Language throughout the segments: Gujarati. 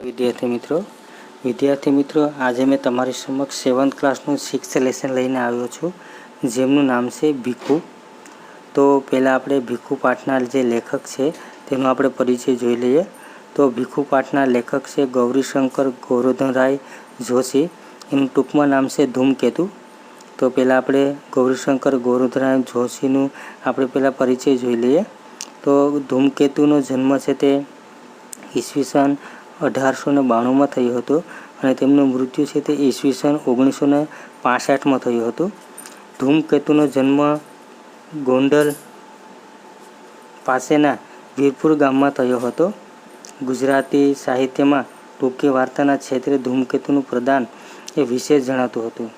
વિદ્યાર્થી મિત્રો આજે મેં તમારી સમક્ષ 7th ક્લાસનું 6th લેસન લઈને આવ્યો છું, જેમનું નામ છે ભીખુ. તો પહેલાં આપણે ભીખુ પાઠના જે લેખક છે તેનો આપણે પરિચય જોઈ લઈએ. તો ભીખુ પાઠના લેખક છે ગૌરીશંકર ગોવર્ધનરાય જોશી. એનું ટૂંકમાં નામ છે ધૂમકેતુ. તો પહેલાં આપણે ગૌરીશંકર ગોવર્ધનરાય જોશીનું આપણે પહેલાં પરિચય જોઈ લઈએ. તો ધૂમકેતુનો જન્મ છે તે ઈસવીસન 1892માં થયું હતું અને તેમનું મૃત્યુ છે તે ઈસવીસન 1965માં થયું હતું. ધૂમકેતુનો જન્મ ગોંડલ પાસેના વીરપુર ગામમાં થયો હતો. ગુજરાતી સાહિત્યમાં ટૂંકી વાર્તાના ક્ષેત્રે ધૂમકેતુનું પ્રદાન એ વિશેષ જણાતું હતું.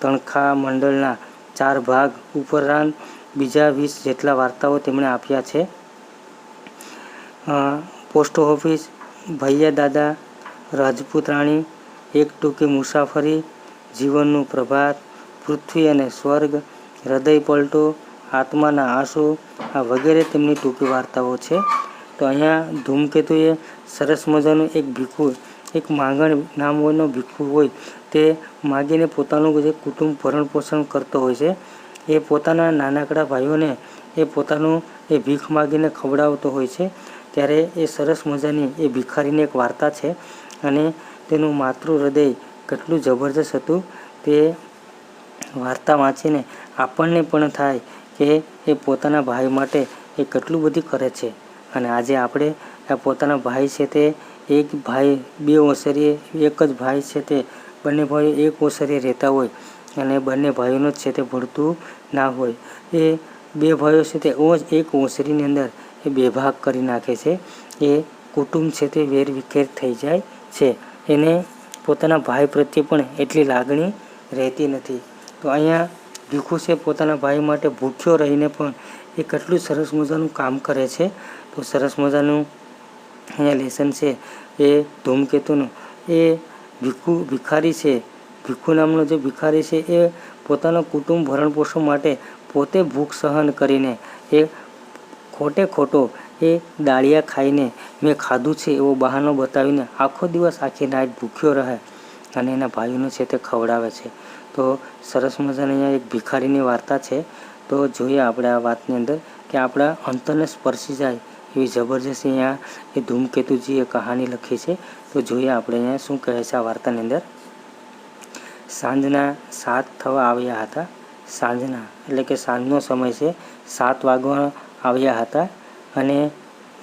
તણખા મંડળના 4 ભાગ ઉપરાંત બીજા 20 જેટલા વાર્તાઓ તેમણે આપ્યા છે. પોસ્ટ ઓફિસ, ભૈયા દાદા, રાજપૂત રાણી, એક ટૂંકી મુસાફરી, જીવનનું પ્રભાત, પૃથ્વી અને સ્વર્ગ, હૃદય પલટો, આત્માના આંસુ, આ વગેરે તેમની ટૂંકી વાર્તાઓ છે. તો અહીંયા ધૂમકેતુએ સરસ મજાનું એક ભીખુ, એક માંગણ નામનો ભીખુ હોય તે માગીને પોતાનું જે કુટુંબ ભરણ પોષણ કરતો હોય છે, એ પોતાના નાનકડા ભાઈઓને એ પોતાનું એ ભીખ માગીને ખવડાવતો હોય છે. ત્યારે એ સરસ મજાની એ ભિખારીની એક વાર્તા છે અને તેનું માતૃ હૃદય કેટલું જબરજસ્ત હતું તે વાર્તા વાંચીને આપણને પણ થાય કે એ પોતાના ભાઈ માટે એ કેટલું બધું કરે છે. અને આજે આપણે આ પોતાના ભાઈ છે તે એક ભાઈ 2 ઓસરીએ, એક જ ભાઈ છે તે બંને ભાઈઓ એક ઓસરીએ રહેતા હોય અને બંને ભાઈઓનું જ છે તે ભળતું ના હોય. એ 2 ભાઈઓ છે તે એક ઓસરીની અંદર એ 2 ભાગ કરી નાખે છે. એ કુટુંબ છે તે વેરવિખેર થઈ જાય છે. એને પોતાના ભાઈ પ્રત્યે પણ એટલી લાગણી રહેતી નથી. તો અહીંયા ભીખુ છે પોતાના ભાઈ માટે ભૂખ્યો રહીને પણ એ કેટલું સરસ મજાનું કામ કરે છે. તો સરસ મજાનું અહીંયા લેસન છે એ ધૂમકેતુનું. એ ભિખારી છે, ભીખુ નામનો જે ભિખારી છે એ પોતાના કુટુંબ ભરણ પોષણ માટે પોતે ભૂખ સહન કરીને એ ખોટો એ દાળિયા ખાઈને મેં ખાધું છે એવો બહાનો બતાવીને આખો દિવસ આખી નાઈટ ભૂખ્યો રહે અને એના ભાઈઓને છે તે ખવડાવે છે. તો સરસ મજાની અહીંયા એક ભિખારીની વાર્તા છે. તો જોઈએ આપણે આ વાતની અંદર કે આપણા અંતરને સ્પર્શી જાય એવી જબરજસ્ત અહીંયા એ ધૂમકેતુજીએ કહાની લખી છે. તો જોઈએ આપણે અહીંયા શું કહે છે આ વાર્તાની અંદર. સાંજના 7 થવા આવ્યા હતા. સાંજના એટલે કે સાંજનો સમય છે, 7 વાગવા આવ્યા હતા અને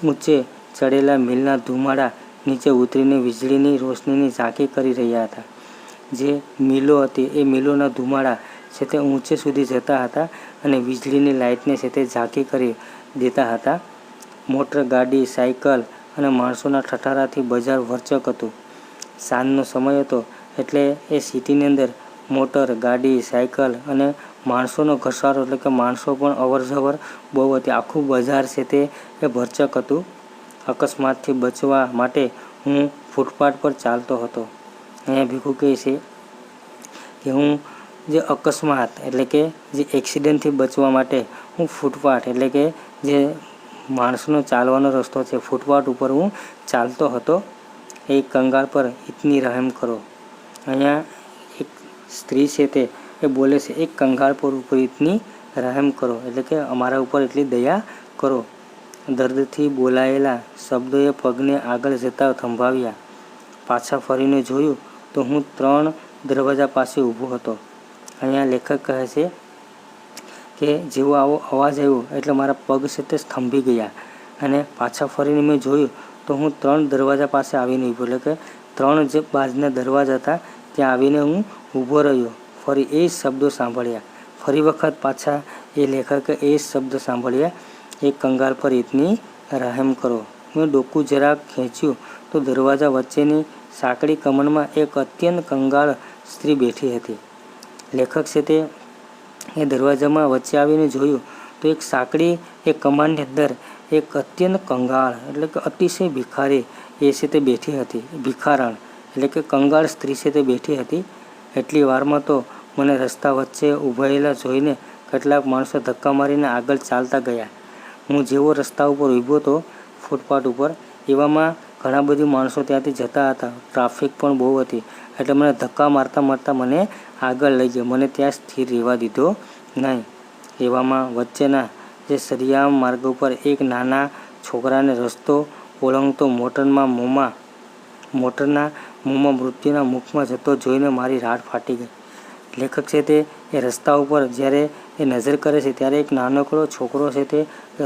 ઊંચે ચડેલા મિલના ધુમાડા નીચે ઉતરીને વીજળીની રોશનીની ઝાંખી કરી રહ્યા હતા. જે મિલો હતી એ મિલોના ધુમાડા છે તે ઊંચે સુધી જતા હતા અને વીજળીની લાઇટને છે તે ઝાંખી કરી દેતા હતા. મોટર ગાડી, સાયકલ અને માણસોના ઠઠારાથી બજાર વરચક હતું. સાંજનો સમય હતો એટલે એ સિટીની અંદર મોટર ગાડી, સાયકલ અને માણસોનો ઘસારો એટલે કે માણસો પણ અવરજવર બહુ હતી. આખું બજાર છે તે એ ભરચક હતું. અકસ્માતથી બચવા માટે હું ફૂટપાથ પર ચાલતો હતો. અહીંયા ભીખુ કહે છે કે હું જે અકસ્માત એટલે કે જે એક્સિડન્ટથી બચવા માટે હું ફૂટપાથ એટલે કે જે માણસનો ચાલવાનો રસ્તો છે ફૂટપાથ ઉપર હું ચાલતો હતો. એક કંગાળ પર ઇતની રહેમ કરો. અહીંયા એક સ્ત્રી છે તે એ બોલે છે એક કંગાળ પર ઉપર ઇતની રહેમ કરો એટલે કે અમારા ઉપર એટલી દયા કરો. દર્દથી બોલાયેલા શબ્દોએ પગને આગળ જતા થંભાવ્યા. પાછા ફરીને જોયું તો હું 3 દરવાજા પાસે ઊભો હતો. અહીંયા લેખક કહે છે કે જેવો આવો અવાજ આવ્યો એટલે મારા પગ છે તે થંભી ગયા અને પાછા ફરીને મેં જોયું તો હું 3 દરવાજા પાસે આવીને ઊભો એટલે કે 3 જે બાજના દરવાજા હતા ત્યાં આવીને હું ઊભો રહ્યો. ફરી એ જ શબ્દો સાંભળ્યા. ફરી વખત પાછા એ લેખકે એ જ શબ્દ સાંભળ્યા, એક કંગાળ પર ઇતની રહેમ કરો. મેં ડોકું જરાક ખેંચ્યું તો દરવાજા વચ્ચેની સાંકડી કમનમાં એક અત્યંત કંગાળ સ્ત્રી બેઠી હતી. લેખક છે તે એ દરવાજામાં વચ્ચે આવીને જોયું તો એક સાંકડી એ કમાનની અંદર એક અત્યંત કંગાળ એટલે કે અતિશય ભિખારી એ છે તે બેઠી હતી. ભિખારણ એટલે કે કંગાળ સ્ત્રી છે તે બેઠી હતી. એટલી વારમાં તો મને રસ્તા વચ્ચે ઊભાયેલા જોઈને કેટલાક માણસો ધક્કા મારીને આગળ ચાલતા ગયા. હું જેવો રસ્તા ઉપર ઊભો હતો ફૂટપાથ ઉપર એવામાં ઘણા બધી માણસો ત્યાંથી જતા હતા, ટ્રાફિક પણ બહુ હતી, એટલે મને ધક્કા મારતા મારતા મને આગળ લઈ ગયો, મને ત્યાં સ્થિર રહેવા દીધો નહીં. એવામાં વચ્ચેના જે સરિયામ માર્ગ ઉપર એક નાના છોકરાને રસ્તો ઓળંગતો મોટરના મોંમાં મૃત્યુના મુખમાં જતો જોઈને મારી રાડ ફાટી ગઈ. લેખક છે તે એ રસ્તા ઉપર જ્યારે એ નજર કરે છે ત્યારે એક નાનકડો છોકરો છે તે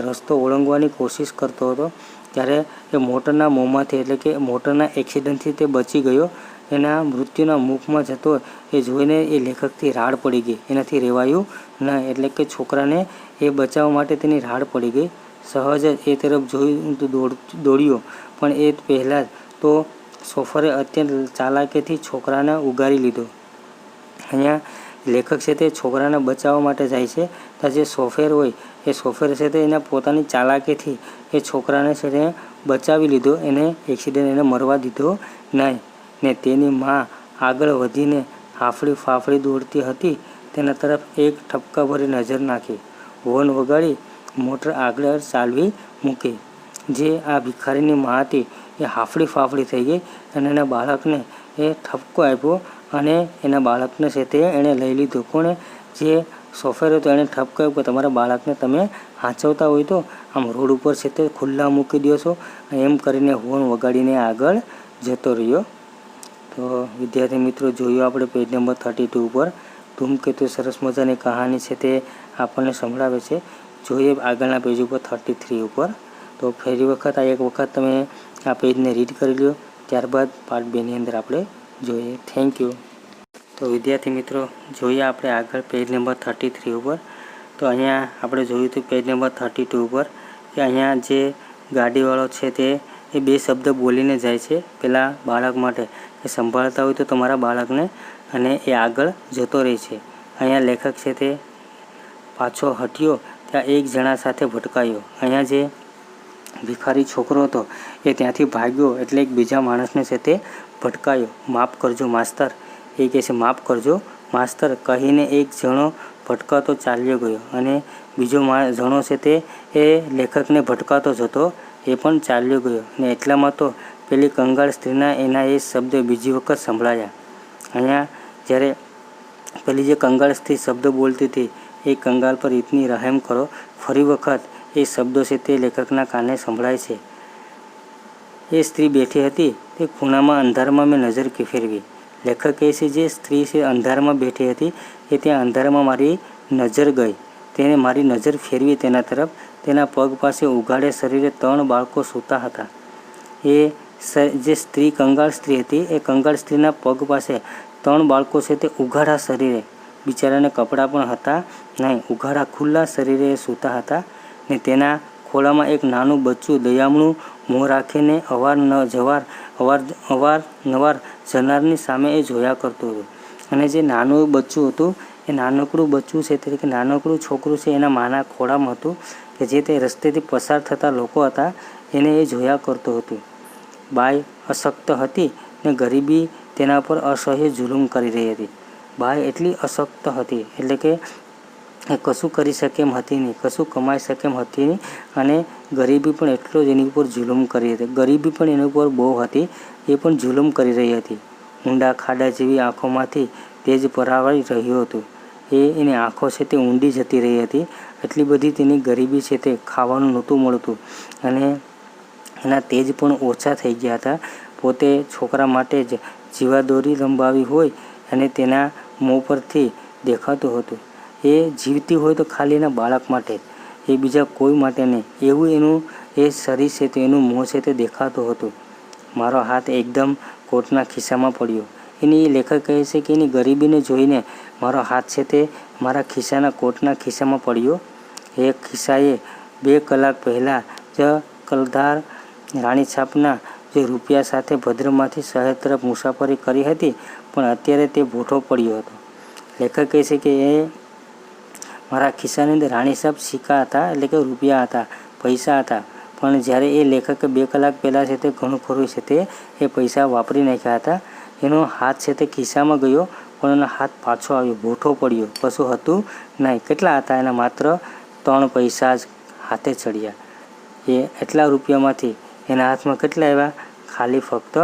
રસ્તો ઓળંગવાની કોશિશ કરતો હતો. ત્યારે એ મોટરના મોંમાંથી એટલે કે મોટરના એક્સિડન્ટથી તે બચી ગયો. એના મૃત્યુના મુખમાં જતો એ જોઈને એ લેખકથી રાડ પડી ગઈ, એનાથી રહેવાયું ન. એટલે કે છોકરાને એ બચાવવા માટે તેની રાડ પડી ગઈ. સહજ જ એ તરફ જોયું દોડ્યો, પણ એ પહેલાં તો શોફરે અત્યંત ચાલાકીથી છોકરાને ઉગારી લીધો. અહીંયા લેખક છે તે છોકરાને બચાવવા માટે જાય છે, તો જે શોફેર હોય એ શોફેર છે તે એના પોતાની ચાલાકીથી એ છોકરાને છે તે બચાવી લીધો, એને એક્સિડન્ટ એને મરવા દીધો નહીં. ને તેની માં આગળ વધીને હાફળી ફાફળી દોડતી હતી તેના તરફ એક ઠપકાભરી નજર નાખી, હોર્ન વગાડી મોટર આગળ ચાલવી મૂકી. જે આ ભિખારીની માં હતી એ હાફળી ફાફળી થઈ ગઈ અને એના બાળકને એ ઠપકો આપ્યો અને એના બાળકને છે તે એણે લઈ લીધું. કોણે? જે શોફેર હતો એણે ઠપકો આપ્યો કે તમારા બાળકને તમે હાંચવતા હોય તો આમ રોડ ઉપર છે તે ખુલ્લા મૂકી દો છો, એમ કરીને હોર્ન વગાડીને આગળ જતો રહ્યો. તો વિદ્યાર્થી મિત્રો, જોયું આપણે પેજ નંબર 32 ઉપર ધૂમકેતુ સરસ મજાની કહાની છે તે આપણને સંભળાવે છે. જોઈએ આગળના પેજ ઉપર 33 ઉપર. તો ફરી વખત એક વખત તમે આ પેજને રીડ કરી લો, ત્યારબાદ પાર્ટ 2 ની અંદર આપણે જોઈએ. Thank you. તો વિદ્યાર્થી મિત્રો, જોઈએ આપણે આગળ પેજ નંબર 33 ઉપર. તો અહીંયા આપણે જોયું હતું પેજ નંબર 32 ઉપર કે અહીંયા જે ગાડીવાળો છે તે એ 2 શબ્દ બોલીને જાય છે પેલા બાળક માટે એ સંભાળતા હોય તો તમારા બાળકને, અને એ આગળ જતો રહે છે. અહીંયા લેખક છે તે પાછો હટ્યો ત્યાં એક જણા સાથે ભટકાયો. અહીંયા જે ભિખારી છોકરો હતો એ ત્યાંથી ભાગ્યો એટલે એક બીજા માણસને છે તે ભટકાયો. માફ કરજો માસ્તર, એ કહે છે માફ કરજો માસ્તર કહીને એક જણો ભટકાતો ચાલ્યો ગયો અને બીજો જણો છે તે એ લેખકને ભટકાતો જતો એ પણ ચાલ્યો ગયો. ને એટલામાં તો પેલી કંગાળ સ્ત્રીના એના એ શબ્દ બીજી વખત સંભળાયા. અહીંયા જ્યારે પેલી જે કંગાળ સ્ત્રી શબ્દ બોલતી હતી, એ કંગાળ પર ઇતની રહેમ કરો, ફરી વખત એ શબ્દો છે તે લેખકના કાને સંભળાય છે. એ સ્ત્રી બેઠી હતી તે ખૂણામાં અંધારામાં મેં નજર ફેરવી. લેખક કહે છે જે સ્ત્રી છે અંધારામાં બેઠી હતી એ ત્યાં અંધારામાં મારી નજર ગઈ. તેને મારી નજર ફેરવી તેના તરફ. તેના પગ પાસે ઉઘાડે શરીરે 3 બાળકો સૂતા હતા. એ જે સ્ત્રી કંગાળ સ્ત્રી હતી એ કંગાળ સ્ત્રીના પગ પાસે 3 બાળકો છે તે ઉઘાડા શરીરે, બિચારાને કપડાં પણ હતા નહીં, ઉઘાડા ખુલ્લા શરીરે એ સૂતા હતા. ને તેના ખોળામાં એક નાનું બચ્ચું દયામણું મોં રાખીને અવારનવાર જનારની સામે એ જોયા કરતું હતું. અને જે નાનું બચ્ચું હતું એ નાનકડું બચ્ચું છે તે કે નાનકડું છોકરું છે એના માના ખોળામાં હતું કે જે તે રસ્તેથી પસાર થતા લોકો હતા એને એ જોયા કરતું હતું. બાઈ અશક્ત હતી ને ગરીબી તેના પર અસહ્ય જુલુમ કરી રહી હતી. બાઈ એટલી અશક્ત હતી એટલે કે એ કશું કરી શકે એમ હતી નહીં, કશું કમાઈ શકે એમ હતી નહીં, અને ગરીબી પણ એટલો જ એની ઉપર જુલુમ કરી હતી. ગરીબી પણ એની ઉપર બહુ હતી, એ પણ જુલુમ કરી રહી હતી. ઊંડા ખાડા જેવી આંખોમાંથી તેજ પરાવાઈ રહ્યું હતું. એની આંખો છે તે ઊંડી જતી રહી હતી. એટલી બધી તેની ગરીબી છે તે ખાવાનું નહોતું મળતું અને એના તેજ પણ ઓછા થઈ ગયા હતા. પોતે છોકરા માટે જ જીવાદોરી લંબાવી હોય અને તેના મોં પરથી દેખાતું હતું. એ જીવતી હોય તો ખાલી એના બાળક માટે, એ બીજા કોઈ માટે નહીં, એવું એનું એ શરીર છે તે એનું મોં છે તે દેખાતું હતું. મારો હાથ એકદમ કોટના ખિસ્સામાં પડ્યો. એની લેખક કહે છે કે એની ગરીબીને જોઈને મારો હાથ છે તે મારા ખિસ્સાના કોટના ખિસ્સામાં પડ્યો. એ ખિસ્સાએ 2 કલાક પહેલાં જ કલધાર રાણીછાપના જે રૂપિયા સાથે ભદ્રમાંથી શહેર તરફ મુસાફરી કરી હતી, પણ અત્યારે તે ભૂઠો પડ્યો હતો. લેખક કહે છે કે એ મારા ખિસ્સાની અંદર રાણીછાપ સિક્કા હતા, એટલે કે રૂપિયા હતા, પૈસા હતા. પણ જ્યારે એ લેખકે 2 કલાક પહેલાં છે તે ઘણું ખરું છે તે એ પૈસા વાપરી નાખ્યા હતા. એનો હાથ છે તે ખિસ્સામાં ગયો પણ એનો હાથ પાછો આવ્યો, ભૂઠો પડ્યો, કશું હતું નહીં. કેટલા હતા? એના માત્ર 3 પૈસા જ હાથે ચડ્યા. એ એટલા રૂપિયામાંથી એના હાથમાં કેટલા આવ્યા? ખાલી ફક્ત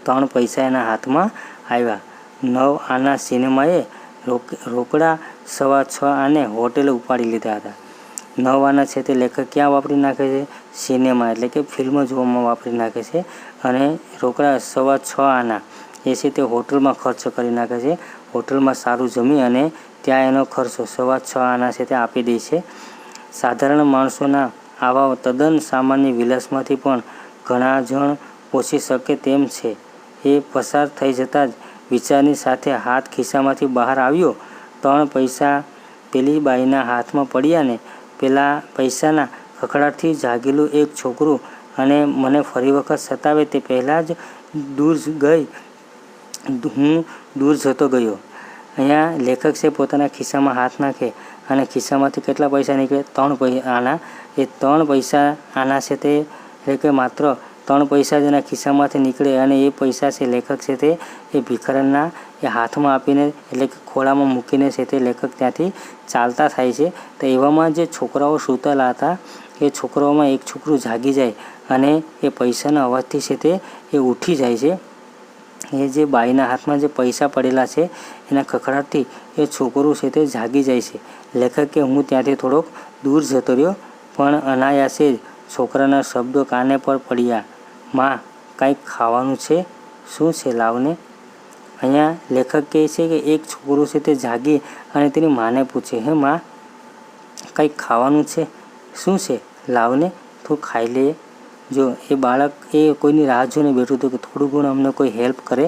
3 પૈસા એના હાથમાં આવ્યા. 9 આના સિનેમાએ રોકડા 6.25 આને હોટેલે ઉપાડી લીધા હતા. 9 આના છે તે લેખક ક્યાં વાપરી નાખે છે? સિનેમા એટલે કે ફિલ્મ જોવામાં વાપરી નાખે છે. અને રોકડા 6.25 આના એ છે તે હોટલમાં ખર્ચ કરી નાખે છે. હોટલમાં સારું જમી અને ત્યાં એનો ખર્ચો 6.25 આના છે તે આપી દે છે. સાધારણ માણસોના આવા તદ્દન સામાન્ય વિલાસમાંથી પણ ઘણા જણ પહોંચી શકે તેમ છે. એ પસાર થઈ જતાં જ વિચારની સાથે હાથ ખિસ્સામાંથી બહાર આવ્યો. 3 પૈસા પેલી બાઈના હાથમાં પડ્યા ને પેલા પૈસાના ખખડાટથી જાગેલું એક છોકરું અને મને ફરી વખત સતાવે તે પહેલાં જ હું દૂર જતો ગયો. અહીંયા લેખક છે પોતાના ખિસ્સામાં હાથ નાખે અને ખિસ્સામાંથી કેટલા પૈસા નીકળે? 3 આના. એ 3 પૈસા આના છે તે એટલે કે માત્ર 3 પૈસા જ એના ખિસ્સામાંથી નીકળે અને એ પૈસા છે લેખક છે તે એ ભિખારણના એ હાથમાં આપીને એટલે કે ખોળામાં મૂકીને છે તે લેખક ત્યાંથી ચાલતા થાય છે. તો એવામાં જે છોકરાઓ સૂતેલા હતા એ છોકરાઓમાં એક છોકરું જાગી જાય અને એ પૈસાના અવાજથી છે તે એ ઉઠી જાય છે. એ જે બાઈના હાથમાં જે પૈસા પડેલા છે એના ખખડાટથી એ છોકરું છે તે જાગી જાય છે. લેખક કે હું ત્યાંથી થોડોક દૂર જતો રહ્યો પણ અનાયાસે જ છોકરાના શબ્દો કાને પર પડ્યા. માં, કંઈક ખાવાનું છે? શું છે? લાવને. અહીંયા લેખક કહે છે કે એક છોકરું છે તે જાગી અને તેની માને પૂછે, હે માં, કંઈક ખાવાનું છે? શું છે? લાવને, તું ખાઈ લે. જો એ બાળક એ કોઈની રાહ જોઈને બેઠું હતું કે થોડું ઘણું અમને કોઈ હેલ્પ કરે,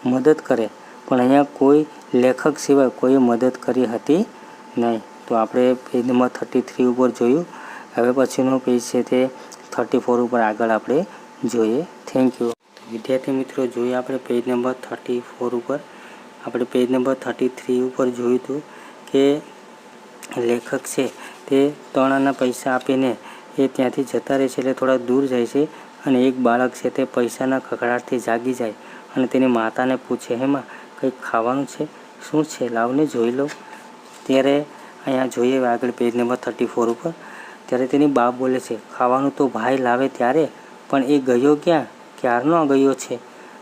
મદદ કરે, પણ અહીંયા કોઈ લેખક સિવાય કોઈએ મદદ કરી હતી નહીં. તો આપણે પેજ નંબર 33 ઉપર જોયું. હવે પછીનો પેજ છે તે 34 ઉપર આગળ આપણે જોઈએ. Thank you. વિદ્યાર્થી મિત્રો, જોઈએ આપણે પેજ નંબર 34 ઉપર. આપણે પેજ નંબર 33 ઉપર જોયું હતું કે લેખક છે તે 3 આના પૈસા આપીને એ ત્યાંથી જતા રહે છે એટલે થોડા દૂર જાય છે અને એક બાળક છે તે પૈસાના ખખડાટથી જાગી જાય અને તેની માતાને પૂછે, હેમાં કંઈક ખાવાનું છે? શું છે? લાવને જોઈ લો. ત્યારે અહીંયા જોઈએ આગળ પેજ નંબર 34 ઉપર. ત્યારે તેની બા બોલે છે, ખાવાનું તો ભાઈ લાવે ત્યારે, પણ એ ગયો ક્યાં? ક્યારનો ગયો છે?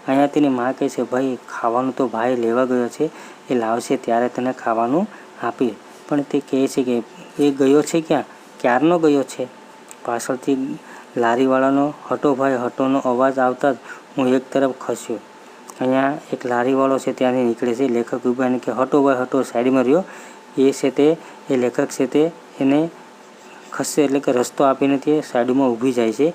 અહીંયા તેની મા કહે છે, ભાઈ ખાવાનું તો ભાઈ લેવા ગયો છે, એ લાવશે ત્યારે તને ખાવાનું આપી. પણ તે કહે છે કે એ ગયો છે ક્યાં? ક્યારનો ગયો છે? પાછળથી લારીવાળાનો હટો ભાઈ હટોનો અવાજ આવતા જ હું એક તરફ ખસ્યો. અહીંયા એક લારીવાળો છે ત્યાંથી નીકળે છે. લેખક ઊભાને કે હટો ભાઈ હટો, સાઈડમાં રહ્યો. એ છે તે એ લેખક છે તે એને ખસે એટલે કે રસ્તો આપીને તે સાઈડમાં ઊભી જાય છે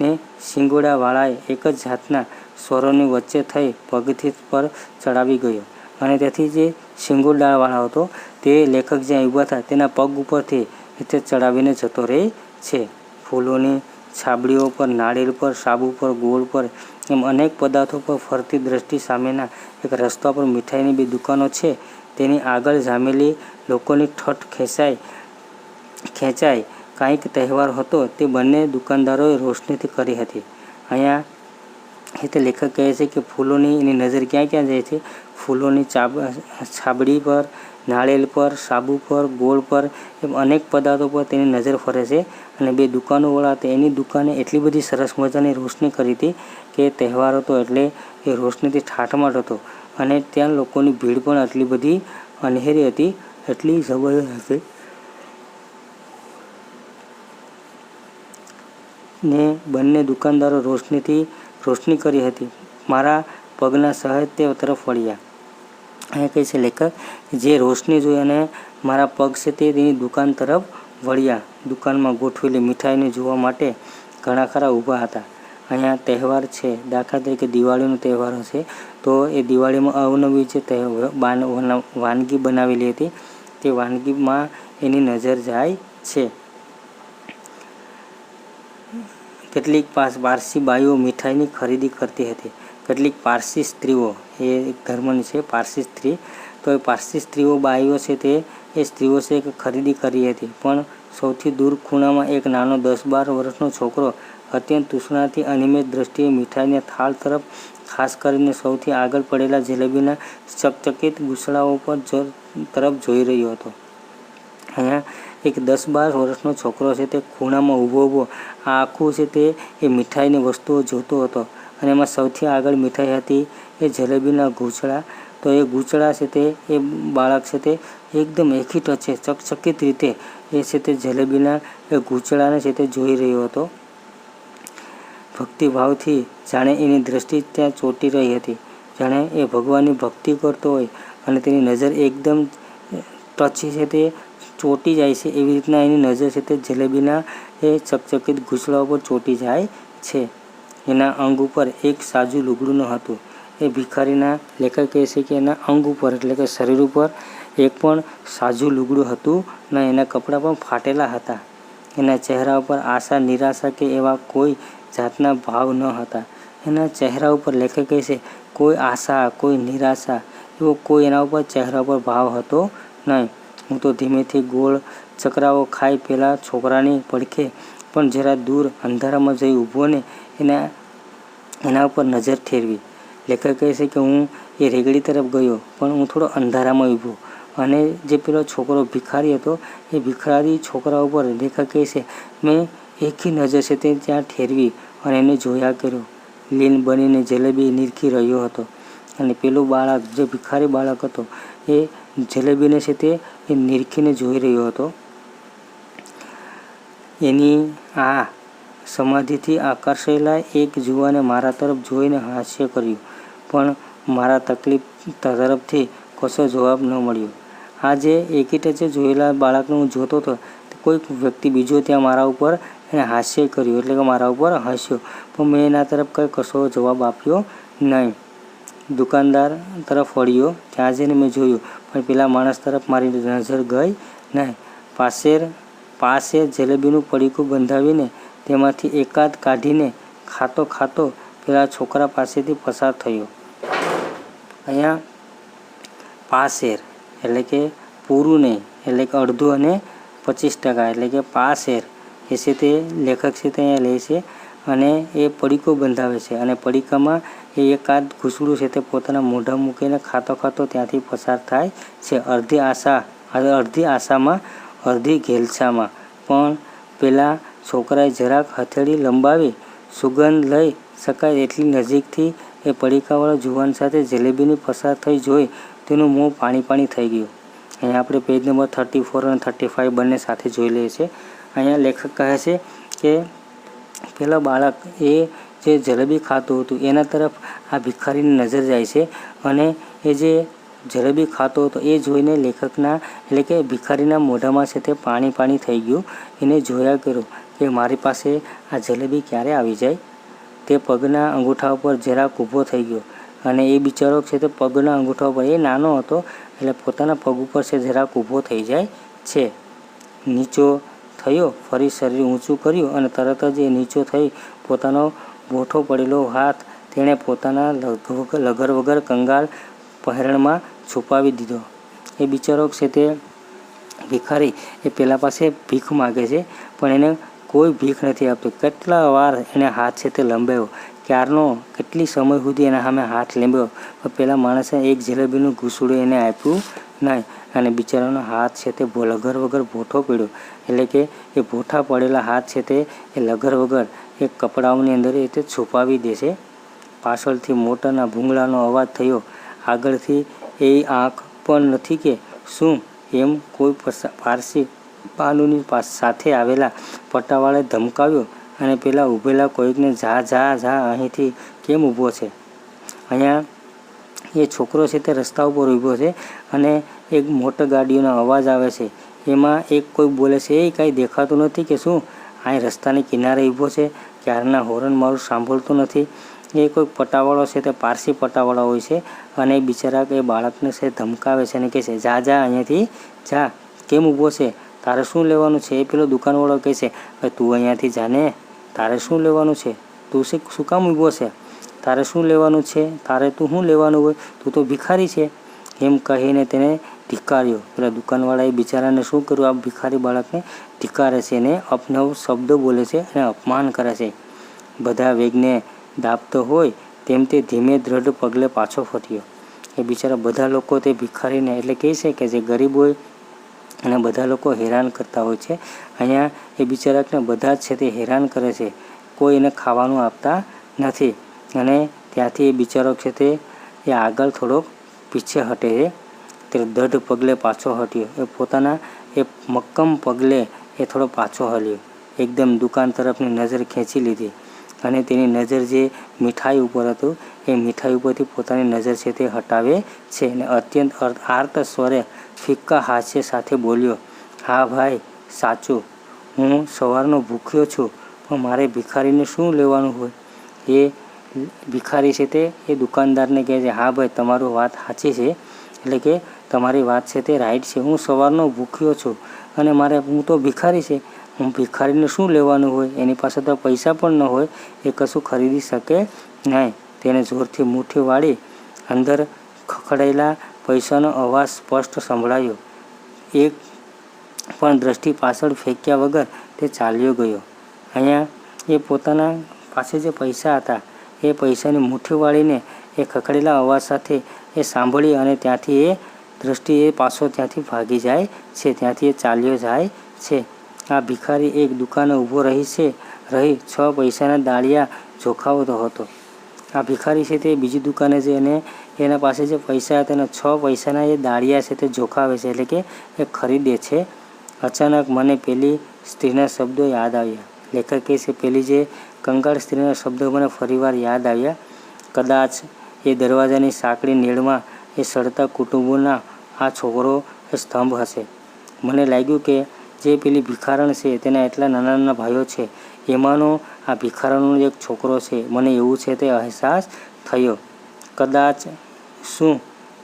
ને શિંગોડાવાળાએ એક જ જાતના સ્વરોની વચ્ચે થઈ પગથી પર ચડાવી ગયો અને તેથી જે શિંગોડાવાળા હતો તે લેખક જ્યાં ઊભા હતા તેના પગ ઉપરથી તે ચડાવીને જતો રહે છે. ફૂલોની છાબડીઓ પર, નાળિયેર પર, સાબુ પર, ગોળ પર એમ અનેક પદાર્થો પર ફરતી દ્રષ્ટિ સામેના એક રસ્તા પર મીઠાઈની 2 દુકાનો છે તેની આગળ જામેલી લોકોની ઠઠ ખેંચાય કાંઈક તહેવાર હતો તે બંને દુકાનદારોએ રોશનીથી કરી હતી. અહીંયા તે લેખક કહે છે કે ફૂલોની એની નજર ક્યાં ક્યાં જાય છે? ફૂલોની છાબડી પર, નાળિયેર પર, સાબુ પર, ગોળ પર એમ અનેક પદાર્થો પર તેની નજર ફરે છે. અને 2 દુકાનોવાળા હતા એની દુકાને એટલી બધી સરસ મજાની રોશની કરી હતી કે તહેવાર હતો એટલે એ રોશનીથી ઠાઠમાઠ હતો અને ત્યાં લોકોની ભીડ પણ આટલી બધી અનહેરી હતી, એટલી જબરદસ્ત હતી ને બંને દુકાનદારો રોશની કરી હતી. મારા પગના સહેજ તે તરફ વળ્યા. અહીંયા કહે છે લેખક, જે રોશની જોઈ અને મારા પગ છે તે તેની દુકાન તરફ વળ્યા. દુકાનમાં ગોઠવેલી મીઠાઈને જોવા માટે ઘણા ખરા ઊભા હતા. અહીંયા તહેવાર છે, દાખલા તરીકે દિવાળીનો તહેવાર હશે તો એ દિવાળીમાં અવનવી જે વાનગી બનાવેલી હતી તે વાનગીમાં એની નજર જાય છે. કેટલીક પારસી બાઈઓ મીઠાઈની ખરીદી કરતી હતી. કેટલીક પારસી સ્ત્રીઓ, એ એક ધર્મની છે પારસી સ્ત્રી, તો એ પારસી સ્ત્રીઓ બાઈઓ છે તે એ સ્ત્રીઓ છે કે ખરીદી કરી હતી. પણ સૌથી દૂર ખૂણામાં એક નાનો 10-12 વર્ષનો છોકરો અત્યંત તૃષ્ણાથી અનિમેષ દ્રષ્ટિએ મીઠાઈના થાળ તરફ, ખાસ કરીને સૌથી આગળ પડેલા જલેબીના ચકચકિત ગુસડાઓ તરફ જોઈ રહ્યો હતો. અહીંયા એક 10-12 વર્ષનો છોકરો છે તે ખૂણામાં ઊભો આ આખું છે તે એ મીઠાઈની વસ્તુઓ જોતો હતો અને એમાં સૌથી આગળ મીઠાઈ હતી એ જલેબીના ગૂંચળા. તો એ ગૂંચળા છે તે એ બાળક છે તે એકદમ એકી ટચે ચકચકિત રીતે એ છે તે જલેબીના એ ગૂંચળાને છે તે જોઈ રહ્યો હતો. ભક્તિભાવથી જાણે એની દ્રષ્ટિ ત્યાં ચોંટી રહી હતી, જાણે એ ભગવાનની ભક્તિ કરતો હોય અને તેની નજર એકદમ ટચ છે તે ચોંટી જાય છે. એવી રીતના એની નજર છે તે જલેબીના એ ચકચકિત ગૂંચળા ઉપર ચોંટી જાય છે. એના અંગ ઉપર એક સાજું લુગડું ન હતું. એ ભિખારીના લેખક કહે છે કે એના અંગ ઉપર એટલે કે શરીર ઉપર એક પણ સાજું લુગડું હતું ન, એના કપડાં પણ ફાટેલા હતા. એના ચહેરા ઉપર આશા, નિરાશા કે એવા કોઈ જાતના ભાવ ન હતા. એના ચહેરા ઉપર લેખક કહે છે કોઈ આશા, કોઈ નિરાશા એવો કોઈ એના ઉપર ચહેરા ઉપર ભાવ હતો નહીં. હું તો ધીમેથી ગોળ ચકરાવો ખાઈ પેલા છોકરાની પડખે પણ જરા દૂર અંધારામાં જઈ ઊભો ને એના ઉપર નજર ઠેરવી. લેખક કહે છે કે હું એ રેગડી તરફ ગયો, પણ હું થોડો અંધારામાં ઊભો અને જે પેલો છોકરો ભિખારી હતો એ ભિખારી છોકરા ઉપર લેખક કહે છે મેં એકી નજર છે તે ત્યાં ઠેરવી અને એને જોયા કર્યો. લીન બનીને જલેબી નીરખી રહ્યો હતો અને પેલું બાળક જે ભિખારી બાળક હતો એ જલેબીને છે તે એ નીરખીને જોઈ રહ્યો હતો. એની આ સમાધિથી આકર્ષાયેલા એક જુવાને મારા તરફ જોઈને હાસ્ય કર્યું, પણ મારા તકલીફ તરફથી કશો જવાબ ન મળ્યો. આ જે એકી ટચે જોયેલા બાળકને હું જોતો હતો, કોઈક વ્યક્તિ બીજો ત્યાં મારા ઉપર એને હાસ્ય કર્યું એટલે કે મારા ઉપર હસ્યો, પણ મેં એના તરફ કંઈ કશો જવાબ આપ્યો નહીં. દુકાનદાર તરફ વળ્યો, ત્યાં જઈને મેં જોયું, પણ પેલા માણસ તરફ મારી નજર ગઈ નહીં. પાસે જલેબીનું પડીકું બંધાવીને તેમાંથી એકાદ કાઢીને ખાતો ખાતો પેલા છોકરા પાસેથી પસાર થયો. અહીંયા પાસેર એટલે કે પૂરું નહીં, એટલે કે અડધું અને 25% એટલે કે પાસેર એ છે તે લેખક છે તે અહીંયા લે છે અને એ પડીકો બંધાવે છે અને પડીકામાં એ એકાદ ઘૂસડું છે તે પોતાના મોઢા મૂકીને ખાતો ખાતો ત્યાંથી પસાર થાય છે. અડધી આશામાં અડધી ઘેલછામાં. પણ પેલા છોકરાએ જરાક હથેળી લંબાવી સુગંધ લઈ શકાય એટલી નજીકથી એ પડીકાવાળા જુવાન સાથે જલેબીની પસાર થઈ જોઈ તેનું મોં પાણી થઈ ગયું. અહીંયા આપણે પેજ નંબર 34 અને 35 બંને સાથે જોઈ લઈએ છીએ. અહીંયા લેખક કહે છે કે પેલા બાળક એ જે જલેબી ખાતું હતું એના તરફ આ ભિખારીની નજર જાય છે અને એ જે જલેબી ખાતો હતો એ જોઈને લેખકના એટલે કે ભિખારીના મોઢામાં છે તે પાણી થઈ ગયું. એને જોયા કર્યો કે મારી પાસે આ જલેબી ક્યારે આવી જાય. તે પગના અંગૂઠા ઉપર જરાક ઊભો થઈ ગયો અને એ બિચારો છે તે પગના અંગૂઠા ઉપર એ નાનો હતો એટલે પોતાના પગ ઉપર છે જરાક ઊભો થઈ જાય છે. નીચો થયો, ફરી શરીર ઊંચું કર્યું અને તરત જ એ નીચો થઈ પોતાનો બોઠો પડેલો હાથ તેણે પોતાના લગર વગર કંગાલ પહેરણમાં છુપાવી દીધો. એ બિચારો છે તે ભિખારી એ પેલા પાસે ભીખ માગે છે, પણ એને કોઈ ભીખ નથી આપતો. કેટલા વાર એને હાથ છે તે લંબાવ્યો, ક્યારનો કેટલી સમય સુધી એના સામે હાથ લંબાવ્યો, પણ પેલા માણસે એક જલેબીનું ઘૂસડું એને આપ્યું નહીં અને બિચારાનો હાથ છે તે લગર વગર ભોઠો પડ્યો. એટલે કે એ ભોઠા પડેલા હાથ છે તે એ લગર વગર એ કપડાઓની અંદર એ તે છુપાવી દે છે. પાછળથી મોટરના ભૂંગળાનો અવાજ થયો. આગળથી એ આંખ પણ નથી કે શું એમ કોઈ પારસી બાનુની સાથે આવેલા પટ્ટાવાળાએ ધમકાવ્યો અને પેલા ઊભેલા કોઈકને જા અહીંથી કેમ ઊભો છે. અહીંયા એ છોકરો છે તે રસ્તા ઉપર ઊભો છે અને એક મોટર ગાડીઓનો અવાજ આવે છે. એમાં એક કોઈ બોલે છે એ કાંઈ દેખાતું નથી કે શું અહીં રસ્તાની કિનારે ઊભો છે, ક્યારના હોર્ન મારું સાંભળતું નથી. એ કોઈ પટાવાળો છે તે પારસી પટાવાળો હોય છે અને એ બિચારા એ બાળકને છે ધમકાવે છે અને કહે છે જા અહીંયાથી જા, કેમ ઊભો છે, તારે શું લેવાનું છે. એ પેલો દુકાનવાળો કહે છે તું અહીંયાથી જાને, તારે શું લેવાનું છે, તું શું કામ ઊભો છે, તારે શું લેવાનું છે, તારે તું શું લેવાનું હોય, તું તો ભિખારી છે એમ કહીને તેને ધિક્કાર્યો. પેલા દુકાનવાળાએ બિચારાને શું કર્યું, આ ભિખારી બાળકને ધિક્કારે છે અને અપનવ શબ્દો બોલે છે અને અપમાન કરે છે. બધા વેગને દાબતો હોય તેમ તે ધીમે દ્રઢ પગલે પાછો ફર્યો. એ બિચારા બધા લોકો તે ભિખારીને એટલે કહે છે કે જે ગરીબ હોય અને બધા લોકો હેરાન કરતા હોય છે. અહીંયા એ બિચારાને બધા જ છે તે હેરાન કરે છે, કોઈ એને ખાવાનું આપતા નથી. અને ત્યાંથી એ બિચારો છે તે એ આગળ થોડોક પીછે હટે છે. તે દઢ પગલે પાછો હટ્યો. એ પોતાના એ મક્કમ પગલે એ થોડો પાછો હલ્યો. એકદમ દુકાન તરફની નજર ખેંચી લીધી અને તેની નજર જે મીઠાઈ ઉપર હતું એ મીઠાઈ ઉપરથી પોતાની નજર છે તે હટાવે છે અને અત્યંત આર્ત સ્વરે ફિક્કા હાસ્ય સાથે બોલ્યો, હા ભાઈ, સાચું, હું સવારનો ભૂખ્યો છું, પણ મારે ભિખારીને શું લેવાનું હોય? એ ભિખારી છે તે એ દુકાનદારને કહે છે, હા ભાઈ, તમારું વાત સાચી છે, એટલે કે તમારી વાત છે તે રાઈટ છે. હું સવારનો ભૂખ્યો છું અને હું તો ભિખારી છે, હું ભિખારીને શું લેવાનું હોય? એની પાસે તો પૈસા પણ ન હોય, એ કશું ખરીદી શકે નહીં. તેને જોરથી મુઠ્ઠી વાળી અંદર ખખડાયેલા પૈસાનો અવાજ સ્પષ્ટ સંભળાયો. એક પણ દ્રષ્ટિ પાછળ ફેંક્યા વગર તે ચાલ્યો ગયો. અહીંયા એ પોતાના પાસે જે પૈસા હતા એ પૈસાની મુઠ્ઠી વાળીને એ ખખડેલા અવાજ સાથે એ સાંભળી અને ત્યાંથી એ દ્રષ્ટિ એ પાછો ત્યાંથી ભાગી જાય છે, ત્યાંથી એ ચાલ્યો જાય છે. આ ભિખારી એક દુકાને ઊભો રહી 6 પૈસાના દાળિયા જોખાવતો હતો. આ ભિખારી છે તે બીજી દુકાને છે અને એના પાસે જે પૈસા હતા એના 6 પૈસાના એ દાળિયા છે તે જોખાવે છે, એટલે કે એ ખરીદે છે. અચાનક મને પેલી સ્ત્રીના શબ્દો યાદ આવ્યા. લેખક કહે છે, પેલી જે કંગાળ સ્ત્રીના શબ્દો મને ફરીવાર યાદ આવ્યા. કદાચ એ દરવાજાની સાંકડી નીડમાં એ સડતા કુટુંબોના આ છોકરો એ સ્તંભ હશે. મને લાગ્યું કે જે પેલી ભિખારણ છે તેના એટલા નાના નાના ભાઈઓ છે, એમાંનો આ ભિખારણનો એક છોકરો છે. મને એવું છે તે અહેસાસ થયો. કદાચ શું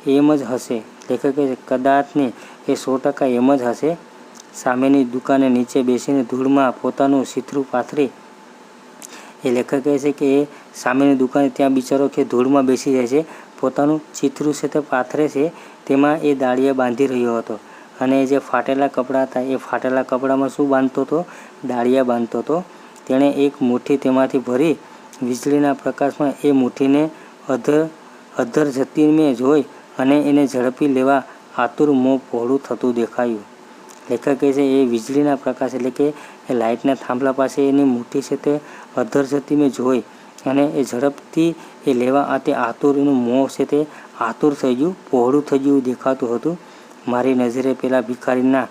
એમ જ હશે? લેખક કહે છે, કદાચ ને એ 100% એમ જ હશે. સામેની દુકાને નીચે બેસીને ધૂળમાં પોતાનું સીથરું પાથરી એ લેખક કહે છે કે એ સામેની દુકાને ત્યાં બિચારો કે ધૂળમાં બેસી જાય છે, પોતાનું ચીથરું છે તે પાથરે છે, તેમાં એ દાળિયા બાંધી રહ્યો હતો. અને જે ફાટેલા કપડાં હતા એ ફાટેલા કપડામાં શું બાંધતો હતો? દાળિયા બાંધતો હતો. તેણે એક મુઠ્ઠી તેમાંથી ભરી વીજળીના પ્રકાશમાં એ મુઠ્ઠીને અધર જતી મેં જોઈ અને એને ઝડપી લેવા આતુર મોં પહોળું થતું દેખાયું. લેખક કહે છે એ વીજળીના પ્રકાશ એટલે કે એ લાઇટના થાંભલા પાસે એની મુઠ્ઠી છે તે અધર જતી મેં જોઈ અને એ ઝડપથી એ લેવા તે આતુર એનું મોં છે તે આતુર થઈ ગયું, પહોળું થઈ ગયું દેખાતું હતું. મારી નજરે પેલા ભિખારીના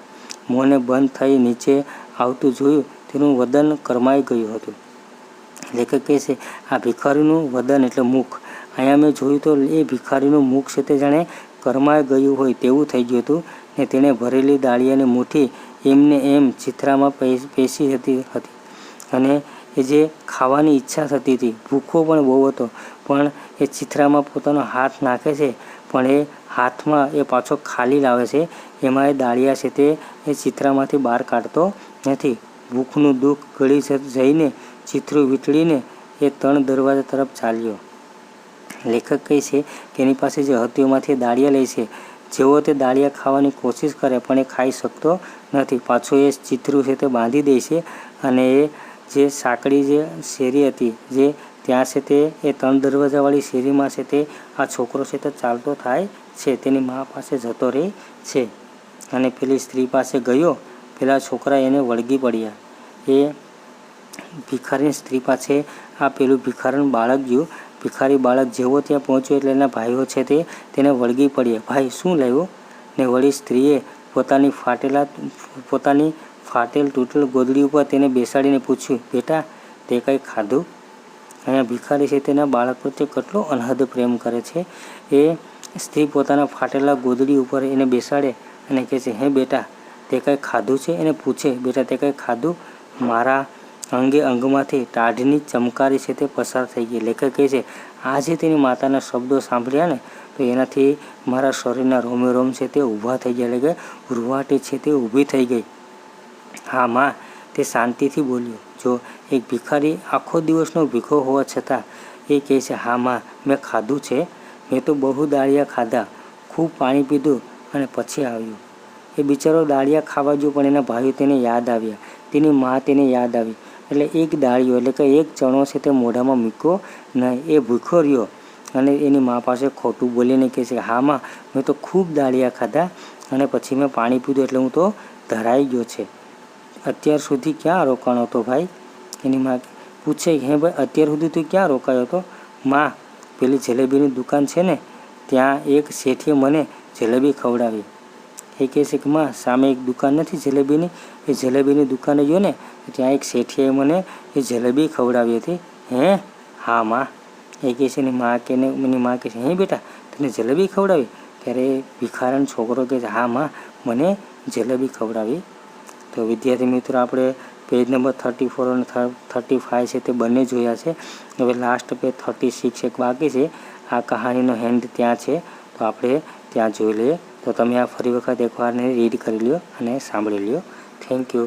મોંને બંધ થઈ નીચે આવતું જોયું. તેનું વદન કરમાઈ ગયું હતું. લેખક કહે છે આ ભિખારીનું વદન એટલે મુખ. અહીંયા મેં જોયું તો એ ભિખારીનું મુખ છે તે જાણે કરમાઈ ગયું હોય તેવું થઈ ગયું હતું ને તેણે ભરેલી દાળિયાની મુઠ્ઠી એમને એમ ચિથરામાં પેસી હતી અને એ જે ખાવાની ઈચ્છા થતી હતી, ભૂખો પણ બહુ હતો, પણ એ ચિથરામાં પોતાનો હાથ નાખે છે, પણ એ હાથમાં એ પાછો ખાલી લાવે છે. એમાં એ દાળિયા છે તે એ ચિથરામાંથી બહાર કાઢતો નથી. ભૂખનું દુઃખ ગળી જઈને ચિથરું વીંટળીને એ 3 દરવાજા તરફ ચાલ્યો. લેખક કહે છે કે એની પાસે જે હતું એમાંથી દાળિયા લે છે. જેવો તે દાળિયા ખાવાની કોશિશ કરે પણ એ ખાઈ શકતો નથી. પાછું એ ચિથરું છે તે બાંધી દે છે અને એ જે સાંકડી જે શેરી હતી જે ત્યાં છે તે એ 3 દરવાજાવાળી શેરીમાં છે તે આ છોકરો છે તે ચાલતો થાય છે. તેની મા પાસે જતો રહે છે અને પેલી સ્ત્રી પાસે ગયો. પેલા છોકરા એને વળગી પડ્યા. એ ભિખારીની સ્ત્રી પાસે આ પેલું ભિખારણ બાળક ગયું. ભિખારી બાળક જેવો ત્યાં પહોંચ્યો એટલે એના ભાઈઓ છે તે તેને વળગી પડ્યા. ભાઈ, શું લાવ્યો? ને વળી સ્ત્રીએ પોતાની ફાટેલ તૂટેલ ગોદડી ઉપર તેને બેસાડીને પૂછ્યું, બેટા, તે કંઈ ખાધું? અહીંયા ભિખારી છે તેના બાળક પ્રત્યે કેટલો અનહદ પ્રેમ કરે છે. એ સ્ત્રી પોતાના ફાટેલા ગોદડી ઉપર એને બેસાડે અને કહે છે, હે બેટા, તે કંઈ ખાધું છે? એને પૂછે, બેટા, તે કંઈ ખાધું? મારા અંગમાંથી ટાઢની ચમકારી છે તે પસાર થઈ ગઈ. લેખક કહે છે આ જે તેની માતાના શબ્દો સાંભળ્યા ને તો એનાથી મારા શરીરના રોમે રોમ છે તે ઊભા થઈ ગયા, એટલે કે રૂવાટી છે તે ઊભી થઈ ગઈ. હા માં, તે શાંતિથી બોલ્યો. જો એક ભિખારી આખો દિવસનો ભીખો હોવા છતાં એ કહે છે, હા માં, મેં ખાધું છે. મેં તો બહુ દાળિયા ખાધા, ખૂબ પાણી પીધું અને પછી આવ્યું. એ બિચારો દાળિયા ખાવા ગયો પણ એના ભાઈઓ તેને યાદ આવ્યા, તેની મા તેને યાદ આવી. એટલે એક દાળિયો એટલે કે એક ચણો છે તે મોઢામાં મૂક્યો નહીં. એ ભૂખો રહ્યો અને એની મા પાસે ખોટું બોલીને કહે છે, હા માં, મેં તો ખૂબ દાળિયા ખાધા અને પછી મેં પાણી પીધું એટલે હું તો ધરાઈ ગયો છે. અત્યાર સુધી ક્યાં રોકાણો હતો ભાઈ? એની મા પૂછે, હે ભાઈ, અત્યાર સુધી તું ક્યાં રોકાયો હતો? માં પેલી જલેબીની દુકાન છે ને ત્યાં એક શેઠીએ મને જલેબી ખવડાવી. એ કહે છે કે માં સામે એક દુકાન નથી જલેબીની, એ જલેબીની દુકાને ગયો ને ત્યાં એક શેઠીએ મને એ જલેબી ખવડાવી હતી. હે? હા માં. એ કહે છે ને એની માં કહે છે હે બેટા તને જલેબી ખવડાવી? ત્યારે ભિખારણ છોકરો કહે છે હા માં મને જલેબી ખવડાવી. તો વિદ્યાર્થી મિત્રો આપણે પેજ નંબર 34 અને 35 છે તે બંને જોયા છે. હવે લાસ્ટ પેજ 36 એક બાકી છે. આ કહાનીનો હેન્ડ ત્યાં છે તો આપણે ત્યાં જોઈ લઈએ. તો તમે આ ફરી વખત એકવાર રીડ કરી લ્યો અને સાંભળી લ્યો. Thank you.